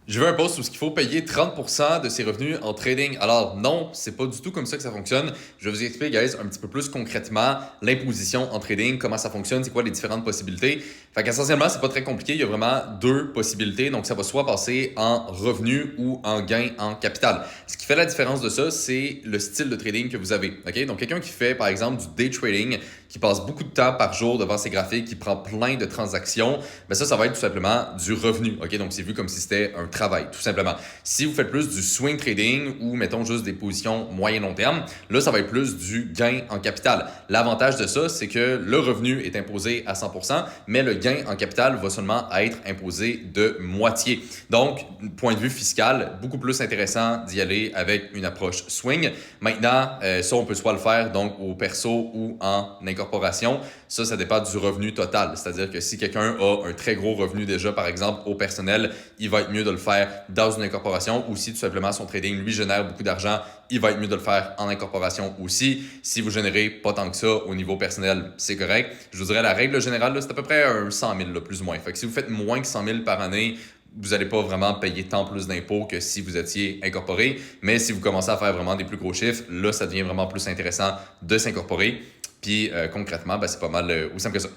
Je veux un post où il faut payer 30% de ses revenus en trading. Alors non, c'est pas du tout comme ça que ça fonctionne. Je vais vous expliquer, guys, un petit peu plus concrètement l'imposition en trading, comment ça fonctionne, c'est quoi les différentes possibilités. Fait qu'essentiellement, c'est pas très compliqué. Il y a vraiment deux possibilités. Donc ça va soit passer en revenu ou en gain en capital. Ce qui fait la différence de ça, c'est le style de trading que vous avez. Ok? Donc quelqu'un qui fait par exemple du day trading, qui passe beaucoup de temps par jour devant ses graphiques, qui prend plein de transactions, ben ça va être tout simplement du revenu. Ok? Donc c'est vu comme si c'était un travail, tout simplement. Si vous faites plus du swing trading ou mettons juste des positions moyen-long terme, là, ça va être plus du gain en capital. L'avantage de ça, c'est que le revenu est imposé à 100%, mais le gain en capital va seulement être imposé de moitié. Donc, point de vue fiscal, beaucoup plus intéressant d'y aller avec une approche swing. Maintenant, ça, on peut soit le faire donc au perso ou en incorporation. Ça dépend du revenu total. C'est-à-dire que si quelqu'un a un très gros revenu déjà, par exemple, au personnel, il va être mieux de le faire dans une incorporation, ou si tout simplement son trading lui génère beaucoup d'argent, il va être mieux de le faire en incorporation aussi. Si vous générez pas tant que ça au niveau personnel, c'est correct. Je vous dirais la règle générale, là, c'est à peu près un 100 000 là, plus ou moins. Fait que si vous faites moins que 100 000 par année, vous n'allez pas vraiment payer tant plus d'impôts que si vous étiez incorporé. Mais si vous commencez à faire vraiment des plus gros chiffres, là, ça devient vraiment plus intéressant de s'incorporer. Puis concrètement, ben, c'est pas mal aussi simple que ça.